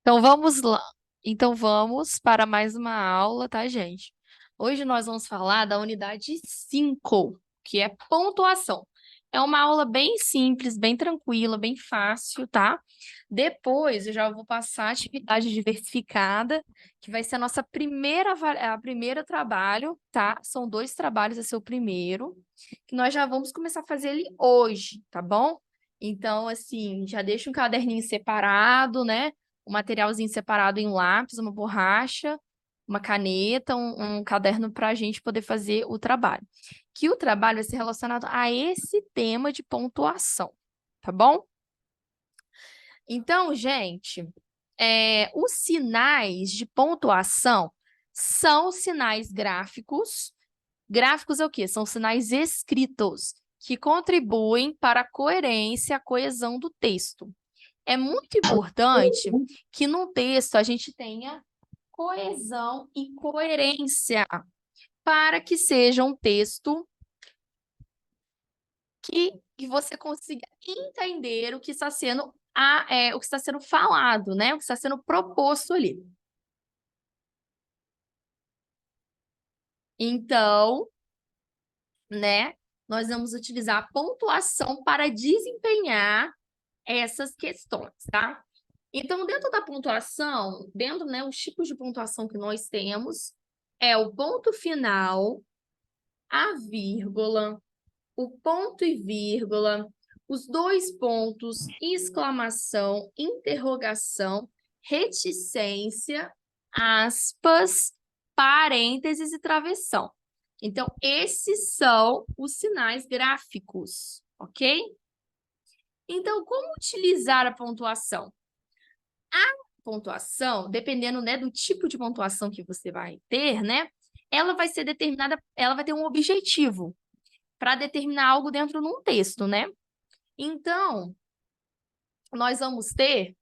Então vamos lá. Então vamos para mais uma aula, tá, gente? Hoje nós vamos falar da unidade 5, que é pontuação. É uma aula bem simples, bem tranquila, bem fácil, tá? Depois eu já vou passar a atividade diversificada, que vai ser a nossa primeira trabalho, tá? São dois trabalhos, esse é o primeiro, que nós já vamos começar a fazer ele hoje, tá bom? Então, assim, já deixa um caderninho separado, né? Um materialzinho separado em lápis, uma borracha, uma caneta, um caderno para a gente poder fazer o trabalho. Que o trabalho vai ser relacionado a esse tema de pontuação, tá bom? Então, gente, os sinais de pontuação são sinais gráficos. Gráficos é o quê? São sinais escritos que contribuem para a coerência, a coesão do texto. É muito importante que no texto a gente tenha coesão e coerência para que seja um texto que você consiga entender o que está sendo o que está sendo falado, né? O que está sendo proposto ali. Então, né, nós vamos utilizar a pontuação para desempenhar essas questões, tá? Então, dentro da pontuação, né, os tipos de pontuação que nós temos é o ponto final, a vírgula, o ponto e vírgula, os dois pontos, exclamação, interrogação, reticência, aspas, parênteses e travessão. Então, esses são os sinais gráficos, ok? Então, como utilizar a pontuação? Pontuação, dependendo, né, do tipo de pontuação que você vai ter, né, ela vai ser determinada, ela vai ter um objetivo para determinar algo dentro de um texto, né? Então, nós vamos ter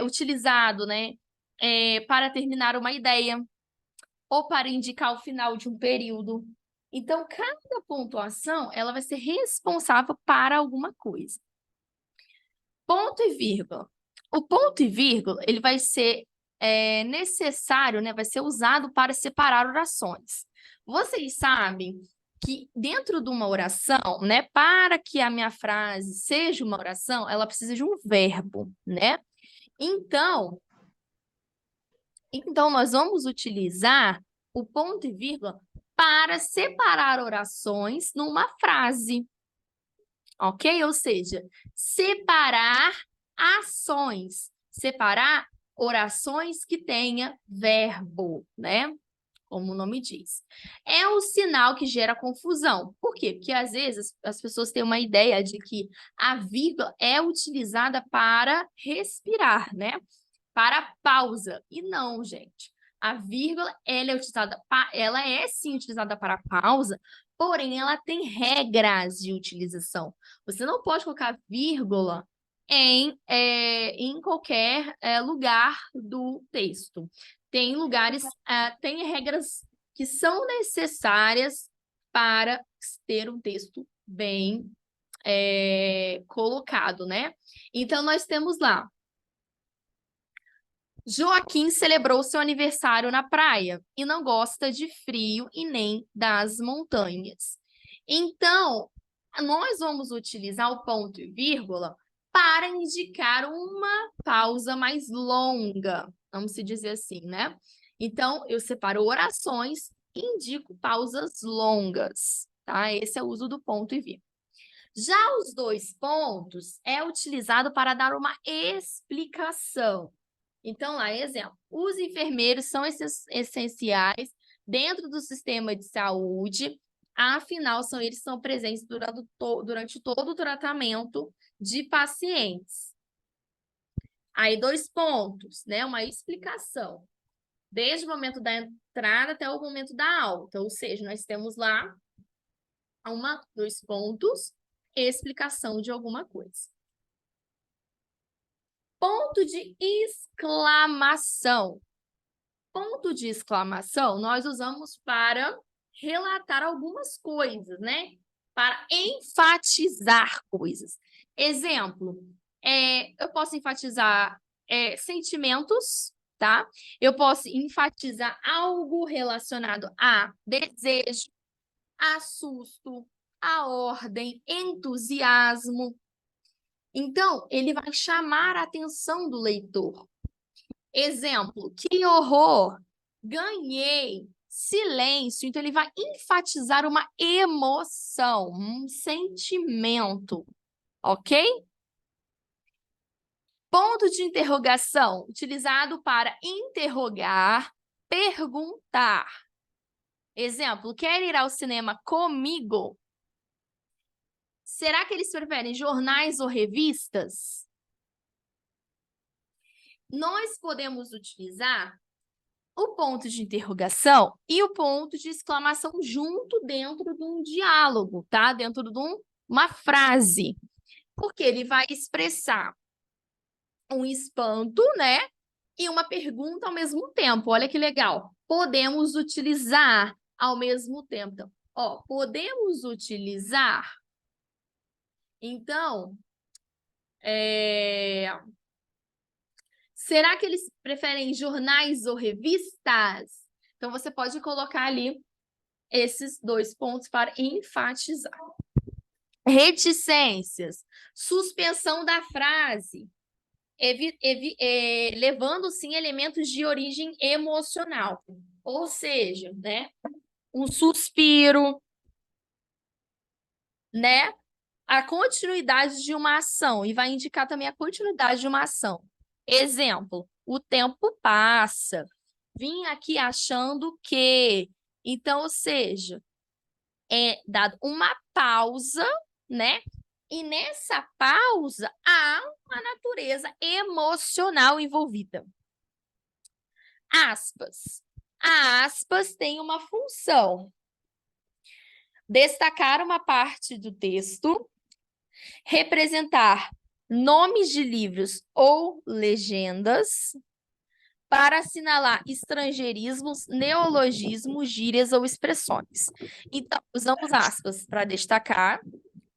utilizado, né, para terminar uma ideia ou para indicar o final de um período. Então, cada pontuação, ela vai ser responsável para alguma coisa. Ponto e vírgula. O ponto e vírgula, ele vai ser necessário, né? Vai ser usado para separar orações. Vocês sabem que dentro de uma oração, né? Para que a minha frase seja uma oração, ela precisa de um verbo, né? Então, nós vamos utilizar o ponto e vírgula para separar orações numa frase, ok? Ou seja, separar ações, separar orações que tenha verbo, né? Como o nome diz. É um sinal que gera confusão. Por quê? Porque às vezes as pessoas têm uma ideia de que a vírgula é utilizada para respirar, né? Para pausa. E não, gente. A vírgula, ela é sim utilizada para pausa, porém ela tem regras de utilização. Você não pode colocar vírgula em qualquer lugar do texto. Tem lugares, tem regras que são necessárias para ter um texto bem colocado, né? Então, nós temos lá Joaquim celebrou seu aniversário na praia e não gosta de frio e nem das montanhas. Então, nós vamos utilizar o ponto e vírgula para indicar uma pausa mais longa, vamos se dizer assim, né? Então, eu separo orações e indico pausas longas, tá? Esse é o uso do ponto e vírgula. Já os dois pontos é utilizado para dar uma explicação. Então, lá, exemplo, os enfermeiros são essenciais dentro do sistema de saúde, afinal, são eles que são presentes durante todo o tratamento de pacientes. Aí, dois pontos, né? Uma explicação. Desde o momento da entrada até o momento da alta, ou seja, nós temos lá dois pontos, explicação de alguma coisa. Ponto de exclamação. Ponto de exclamação nós usamos para relatar algumas coisas, né? Para enfatizar coisas. Exemplo, eu posso enfatizar sentimentos, tá? Eu posso enfatizar algo relacionado a desejo, a susto, a ordem, entusiasmo. Então, ele vai chamar a atenção do leitor. Exemplo, que horror! Ganhei! Silêncio. Então, ele vai enfatizar uma emoção, um sentimento, ok? Ponto de interrogação, utilizado para interrogar, perguntar. Exemplo, quer ir ao cinema comigo? Será que eles preferem jornais ou revistas? Nós podemos utilizar o ponto de interrogação e o ponto de exclamação junto dentro de um diálogo, tá? Dentro de uma frase. Porque ele vai expressar um espanto, né? E uma pergunta ao mesmo tempo. Olha que legal. Podemos utilizar ao mesmo tempo. Então, ó, podemos utilizar. Então, será que eles preferem jornais ou revistas? Então, você pode colocar ali esses dois pontos para enfatizar. Reticências, suspensão da frase, levando sim elementos de origem emocional, ou seja, né, um suspiro, né, a continuidade de uma ação e vai indicar também a continuidade de uma ação. Exemplo, o tempo passa, vim aqui achando que, então, ou seja, é dado uma pausa, né? E nessa pausa há uma natureza emocional envolvida. Aspas. A aspas tem uma função. Destacar uma parte do texto, representar nomes de livros ou legendas, para assinalar estrangeirismos, neologismos, gírias ou expressões. Então, usamos aspas para destacar,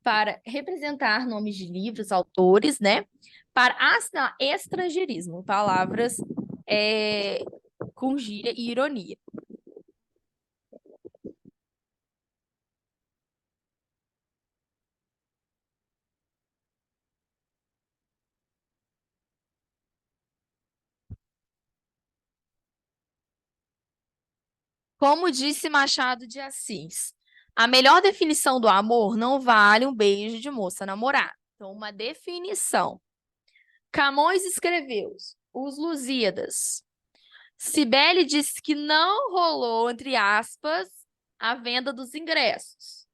para representar nomes de livros, autores, né? Para assinalar estrangeirismo, palavras com gíria e ironia. Como disse Machado de Assis, a melhor definição do amor não vale um beijo de moça namorada. Então, uma definição. Camões escreveu Os Lusíadas. Cibele disse que não rolou, entre aspas, a venda dos ingressos.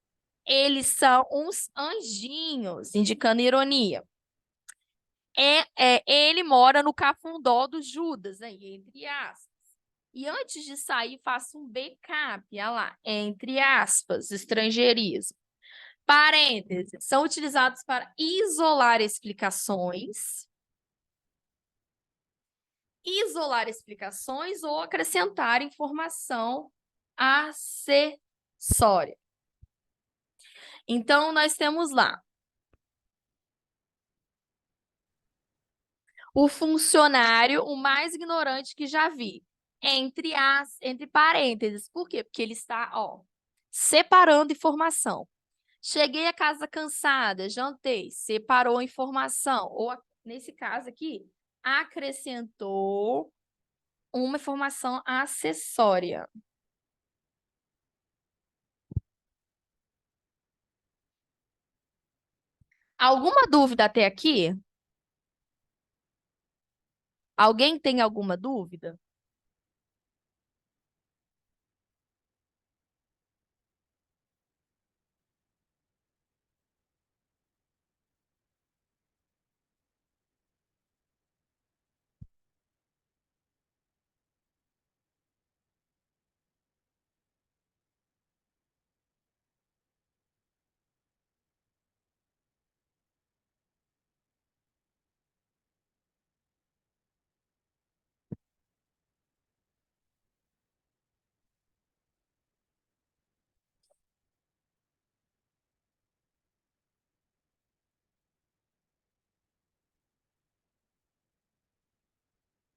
Eles são uns anjinhos, indicando ironia. Ele mora no cafundó do Judas, aí, entre aspas. E antes de sair, faça um backup, olha lá, entre aspas, estrangeirismo. Parênteses, são utilizados para isolar explicações ou acrescentar informação acessória. Então, nós temos lá o funcionário, o mais ignorante que já vi, entre parênteses. Por quê? Porque ele está, ó, separando informação. Cheguei a casa cansada, jantei, separou informação. Ou, nesse caso aqui, acrescentou uma informação acessória. Alguma dúvida até aqui? Alguém tem alguma dúvida?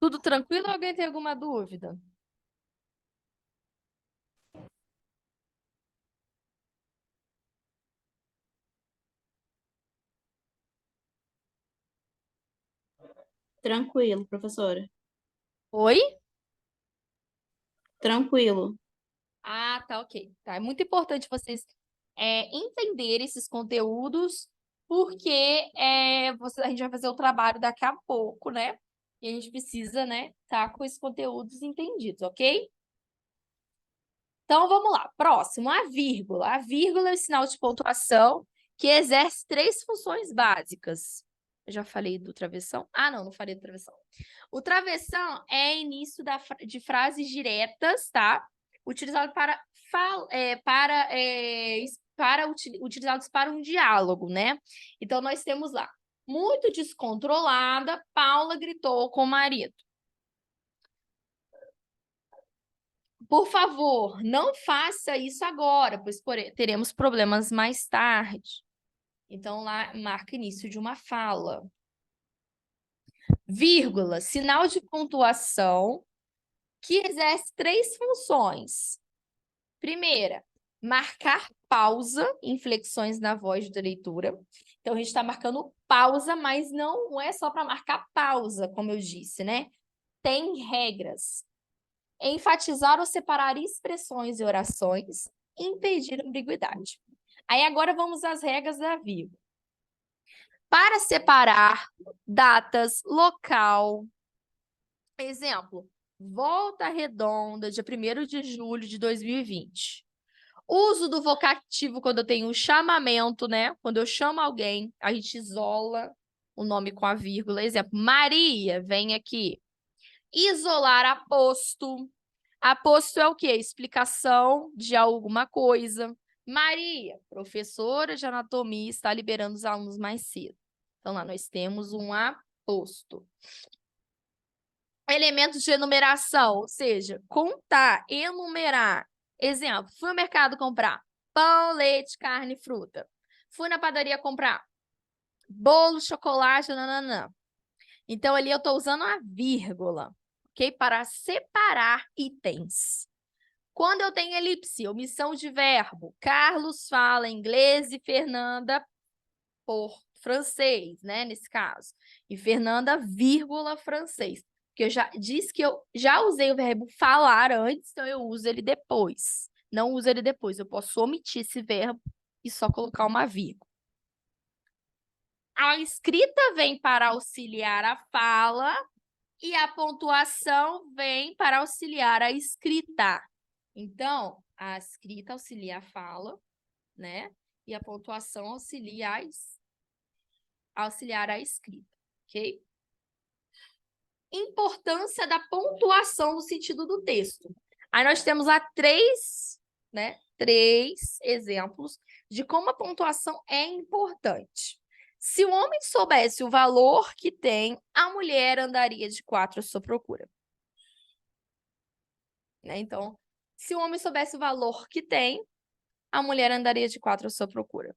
Tudo tranquilo ou alguém tem alguma dúvida? Tranquilo, professora. Oi? Tranquilo. Ah, tá, ok. Tá. É muito importante vocês entenderem esses conteúdos, porque a gente vai fazer o trabalho daqui a pouco, né? E a gente precisa, né, tá com esses conteúdos entendidos, ok? Então, vamos lá. Próximo, a vírgula. A vírgula é o sinal de pontuação que exerce três funções básicas. Eu já falei do travessão? Ah, não, não falei do travessão. O travessão é início de frases diretas, tá? Utilizado utilizados para um diálogo, né? Então, nós temos lá. Muito descontrolada, Paula gritou com o marido. Por favor, não faça isso agora, pois teremos problemas mais tarde. Então, lá marca início de uma fala. Vírgula, sinal de pontuação que exerce três funções. Primeira, marcar pausa, inflexões na voz da leitura. Então, a gente está marcando pausa, mas não é só para marcar pausa, como eu disse, né? Tem regras. Enfatizar ou separar expressões e orações, impedir ambiguidade. Aí agora vamos às regras da vírgula. Para separar datas, local. Exemplo, Volta Redonda, dia 1º de julho de 2020. Uso do vocativo quando eu tenho um chamamento, né? Quando eu chamo alguém, a gente isola o nome com a vírgula. Exemplo, Maria, vem aqui. Isolar aposto. Aposto é o quê? Explicação de alguma coisa. Maria, professora de anatomia, está liberando os alunos mais cedo. Então, lá nós temos um aposto. Elementos de enumeração, ou seja, contar, enumerar. Exemplo, fui ao mercado comprar pão, leite, carne, fruta. Fui na padaria comprar bolo, chocolate, nananã. Então, ali eu estou usando a vírgula, ok? Para separar itens. Quando eu tenho elipse, omissão de verbo, Carlos fala inglês e Fernanda por francês, né, nesse caso. E Fernanda, vírgula, francês. Porque eu já disse que eu já usei o verbo falar antes, então eu uso ele depois. Não uso ele depois, eu posso omitir esse verbo e só colocar uma vírgula. A escrita vem para auxiliar a fala e a pontuação vem para auxiliar a escrita. Então, a escrita auxilia a fala, né? E a pontuação auxiliar a escrita, ok? Importância da pontuação no sentido do texto. Aí nós temos lá três exemplos de como a pontuação é importante. Se o homem soubesse o valor que tem, a mulher andaria de 4 à sua procura. Né? Então, se o homem soubesse o valor que tem, a mulher andaria de 4 à sua procura.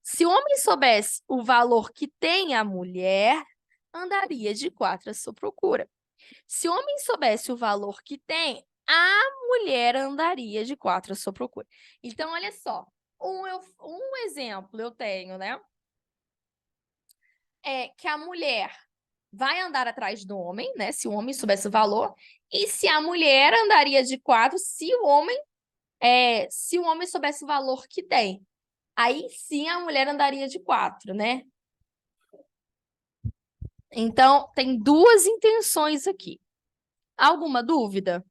Se o homem soubesse o valor que tem a mulher, andaria de 4 à sua procura. Se o homem soubesse o valor que tem, a mulher andaria de 4 à sua procura. Então, olha só, um exemplo eu tenho, né? É que a mulher vai andar atrás do homem, né? Se o homem soubesse o valor, e se a mulher andaria de 4 se o homem soubesse o valor que tem. Aí sim a mulher andaria de 4, né? Então, tem duas intenções aqui. Alguma dúvida?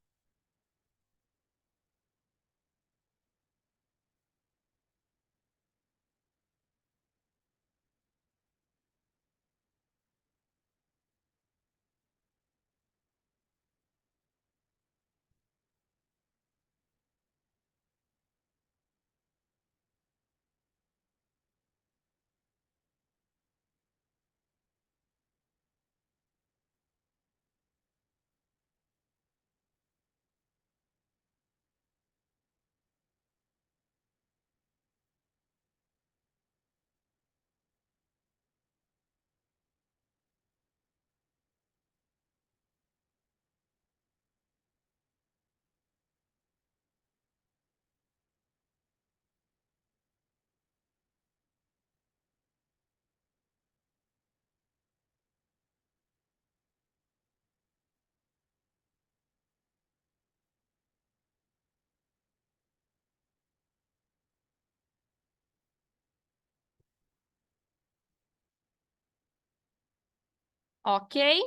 Ok?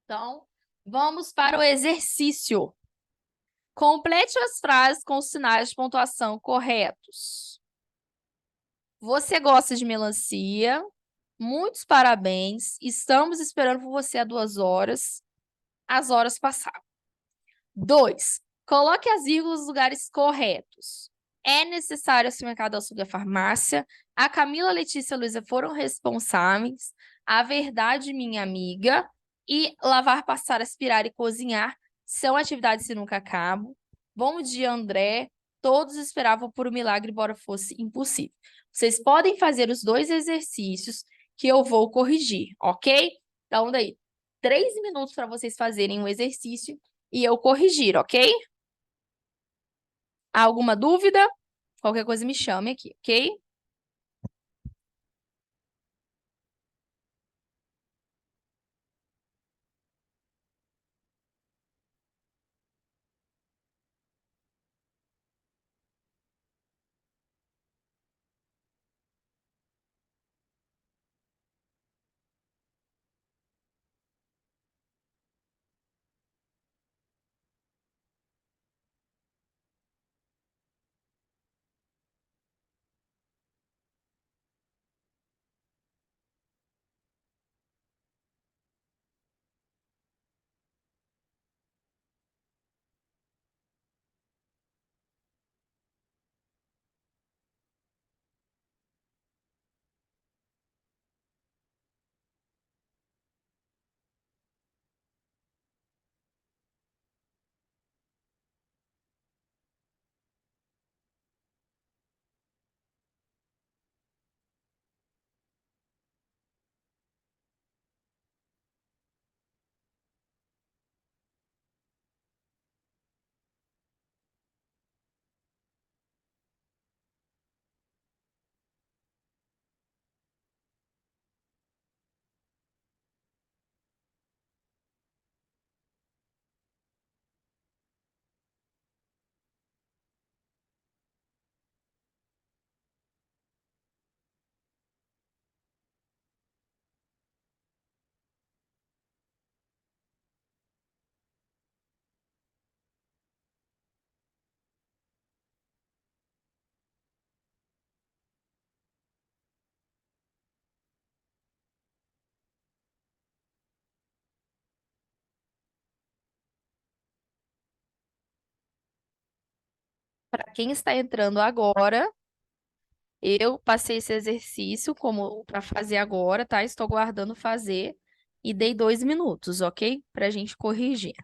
Então, vamos para o exercício. Complete as frases com os sinais de pontuação corretos. Você gosta de melancia? Muitos parabéns. Estamos esperando por você há 2 horas. As horas passaram. 2. Coloque as vírgulas nos lugares corretos. É necessário esse mercado ao sul da farmácia. A Camila, a Letícia e a Luísa foram responsáveis. A verdade, minha amiga. E lavar, passar, aspirar e cozinhar são atividades que nunca acabam. Bom dia, André. Todos esperavam por um milagre, embora fosse impossível. Vocês podem fazer os 2 exercícios que eu vou corrigir, ok? Então, daí, 3 minutos para vocês fazerem um exercício e eu corrigir, ok? Há alguma dúvida? Qualquer coisa me chame aqui, ok? Para quem está entrando agora, eu passei esse exercício como para fazer agora, tá? Estou guardando fazer e dei 2 minutos, ok? Para a gente corrigir.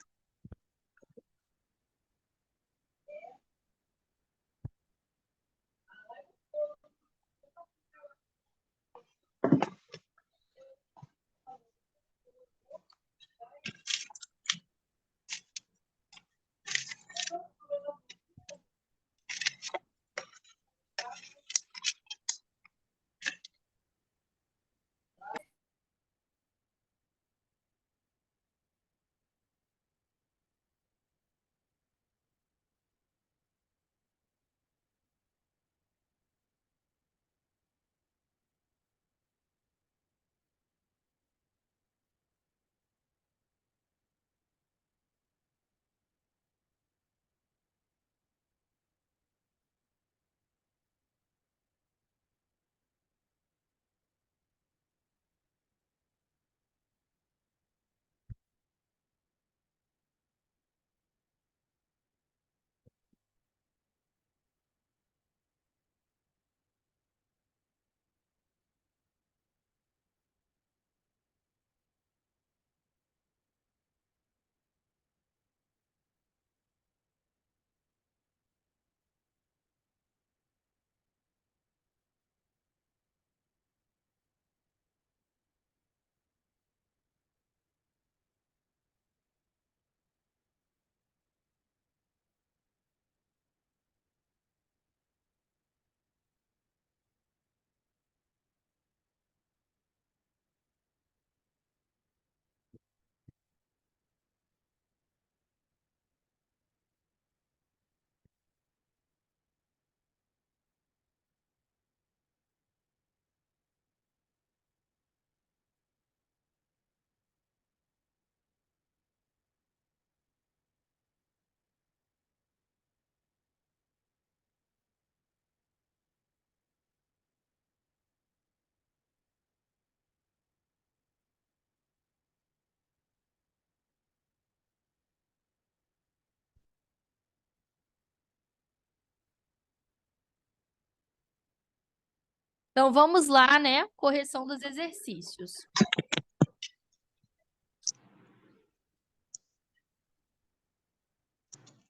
Então, vamos lá, né? Correção dos exercícios.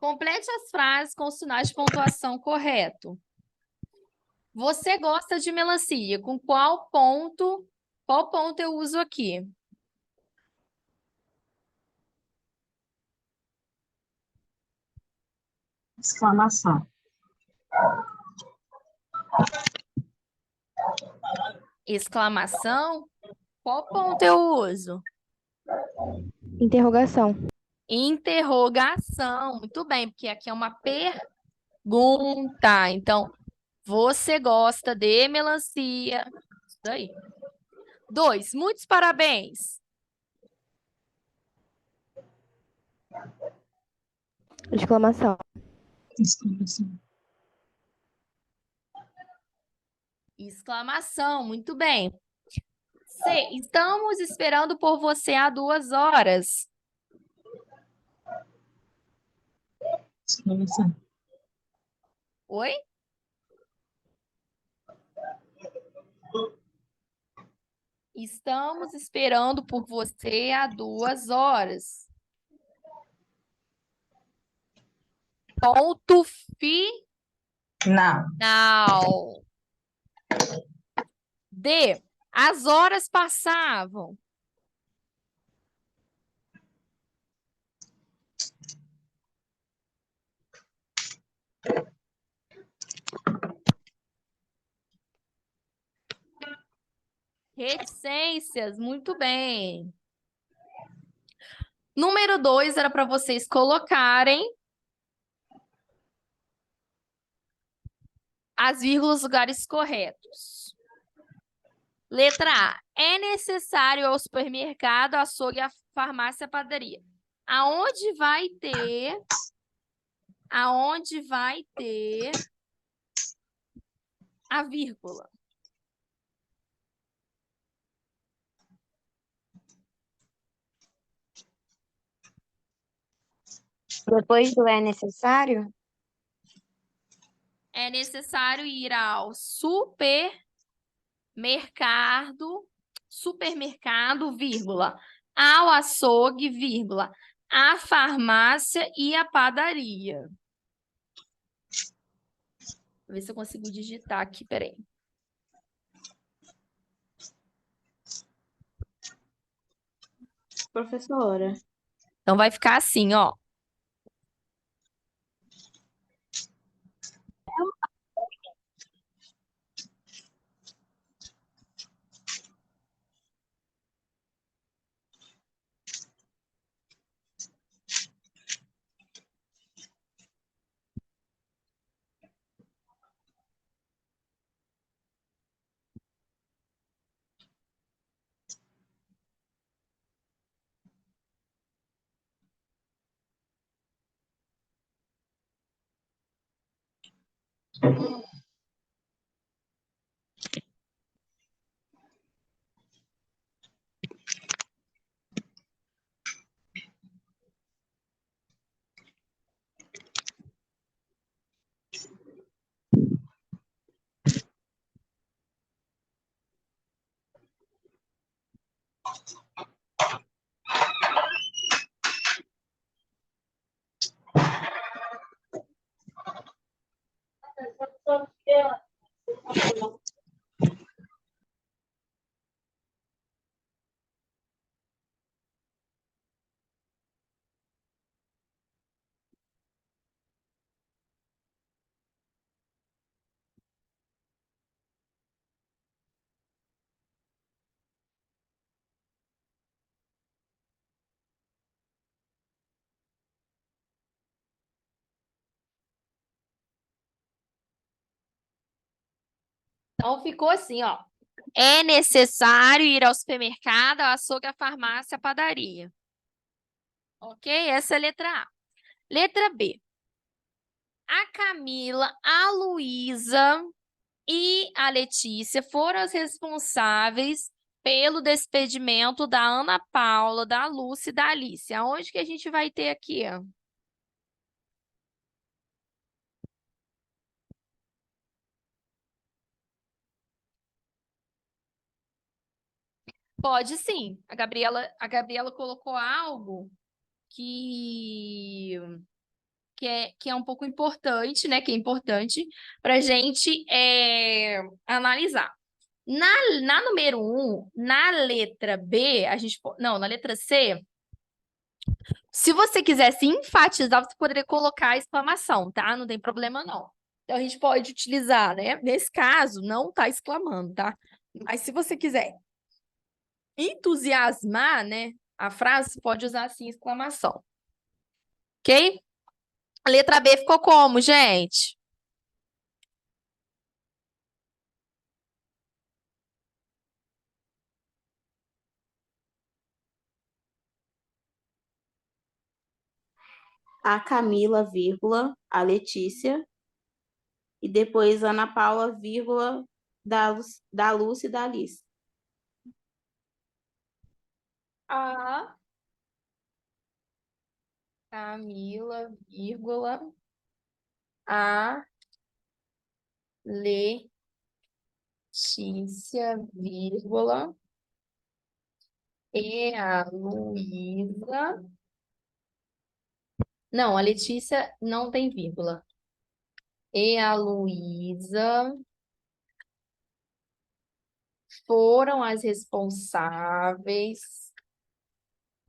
Complete as frases com os sinais de pontuação correto. Você gosta de melancia? Com qual ponto? Qual ponto eu uso aqui? Exclamação. Exclamação. Qual ponto eu uso? Interrogação. Interrogação. Muito bem, porque aqui é uma pergunta. Então, você gosta de melancia? Isso daí. 2. Muitos parabéns. Exclamação. Exclamação. Exclamação. Muito bem. C. Estamos esperando por você há 2 horas. Exclamação. Oi? Estamos esperando por você há 2 horas. Ponto final. Não. D. As horas passavam. Reticências, muito bem. Número 2 era para vocês colocarem as vírgulas nos lugares corretos. Letra A. É necessário ao supermercado, açougue, a farmácia, a padaria. Aonde vai ter a vírgula? Depois do é necessário? É necessário ir ao supermercado, vírgula, ao açougue, vírgula, à farmácia e à padaria. Vou ver se eu consigo digitar aqui, peraí. Professora. Então, vai ficar assim, ó. Então, ficou assim, ó. É necessário ir ao supermercado, ao açougue, à farmácia, à padaria. Ok? Essa é a letra A. Letra B. A Camila, a Luísa e a Letícia foram as responsáveis pelo despedimento da Ana Paula, da Lúcia e da Alice. Aonde que a gente vai ter aqui? Pode sim. A Gabriela colocou algo que, que é um pouco importante, né? Que é importante para a gente analisar. Na número 1, na letra B, não, na letra C, se você quisesse enfatizar, você poderia colocar exclamação, tá? Não tem problema, não. Então, a gente pode utilizar, né? Nesse caso, não tá exclamando, tá? Mas se você quiser entusiasmar, né? A frase, você pode usar assim, exclamação. Ok? A letra B ficou como, gente? A Camila, vírgula, a Letícia, e depois Ana Paula, vírgula, da Lúcia e da Alice. A Camila, vírgula, a Letícia, vírgula, e a Luísa. Não, a Letícia não tem vírgula. E a Luísa foram as responsáveis.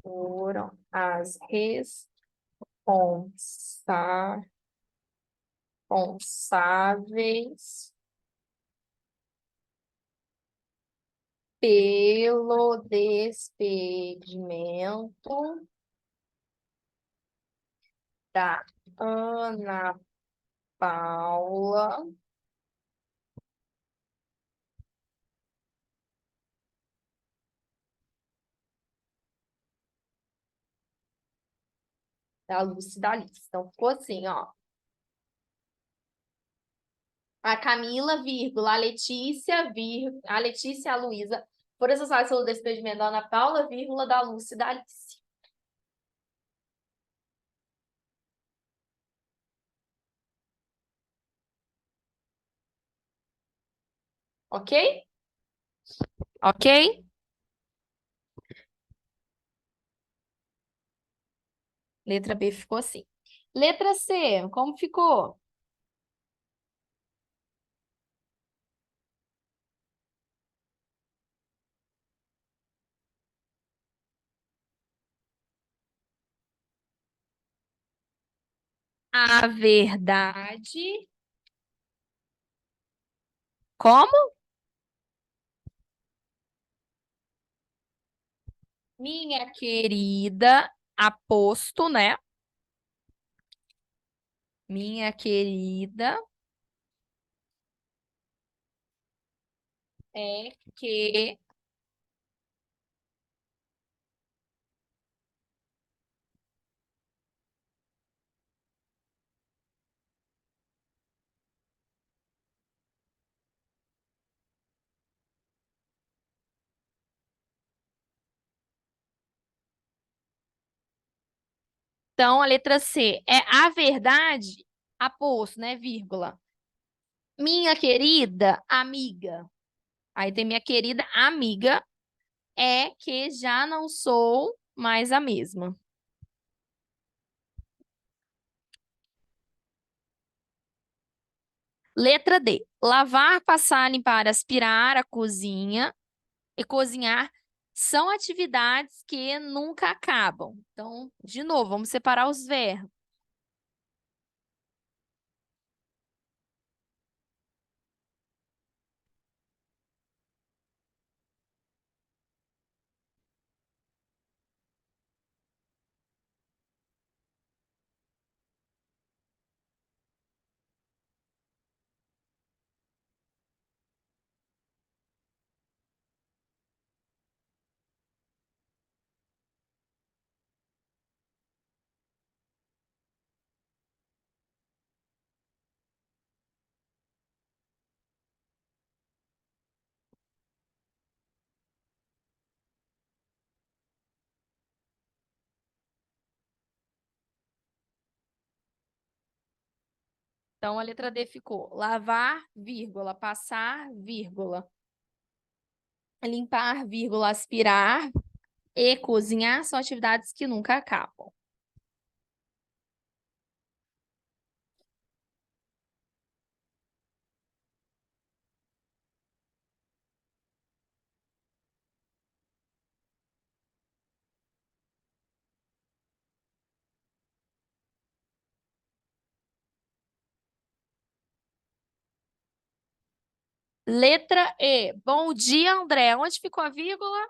Foram as responsáveis pelo despedimento da Ana Paula da Lúcia e da Alice. Então, ficou assim, ó. A Camila, vírgula, a Letícia e a Luísa foram responsáveis pelo despedimento da Ana Paula, vírgula, da Lúcia e da Alice. Ok? Ok? Letra B ficou assim. Letra C, como ficou? A verdade. Como? Minha querida, aposto, né? Minha querida, é que Então, a letra C é a verdade, aposto, né? Vírgula. Minha querida amiga. Aí tem minha querida amiga, é que já não sou mais a mesma. Letra D. Lavar, passar, limpar, aspirar a cozinha e cozinhar são atividades que nunca acabam. Então, de novo, vamos separar os verbos. Então, a letra D ficou lavar, vírgula, passar, vírgula. Limpar, vírgula, aspirar e cozinhar são atividades que nunca acabam. Letra E. Bom dia, André. Onde ficou a vírgula?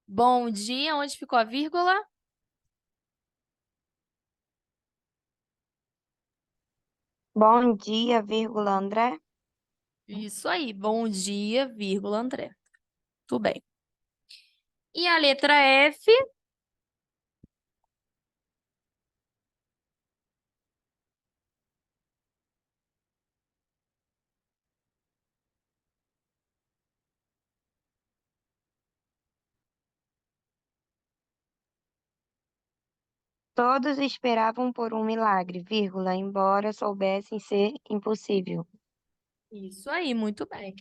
Bom dia, onde ficou a vírgula? Bom dia, vírgula, André. Isso aí. Bom dia, vírgula, André. Tudo bem. E a letra F? Todos esperavam por um milagre, vírgula, embora soubessem ser impossível. Isso aí, muito bem.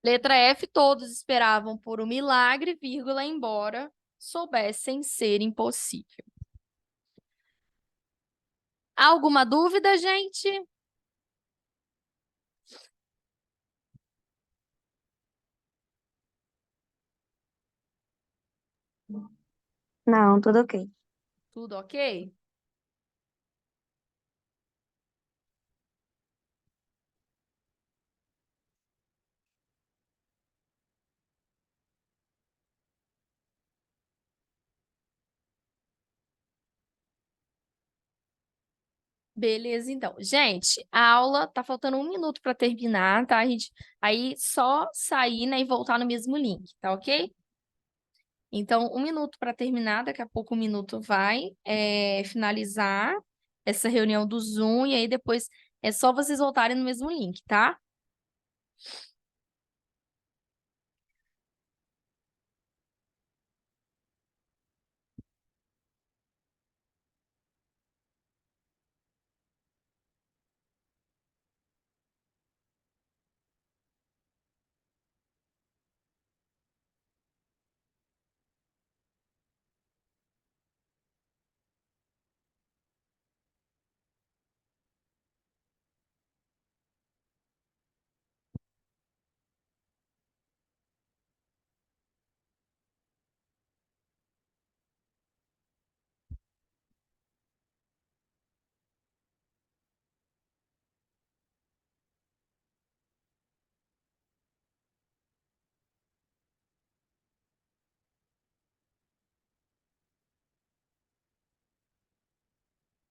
Letra F, todos esperavam por um milagre, vírgula, embora soubessem ser impossível. Alguma dúvida, gente? Não, tudo ok. Tudo ok? Beleza, então. Gente, a aula tá faltando 1 minuto para terminar, tá? Aí só sair, né, e voltar no mesmo link, tá ok? Então, 1 minuto para terminar, daqui a pouco 1 minuto vai finalizar essa reunião do Zoom, e aí depois é só vocês voltarem no mesmo link, tá?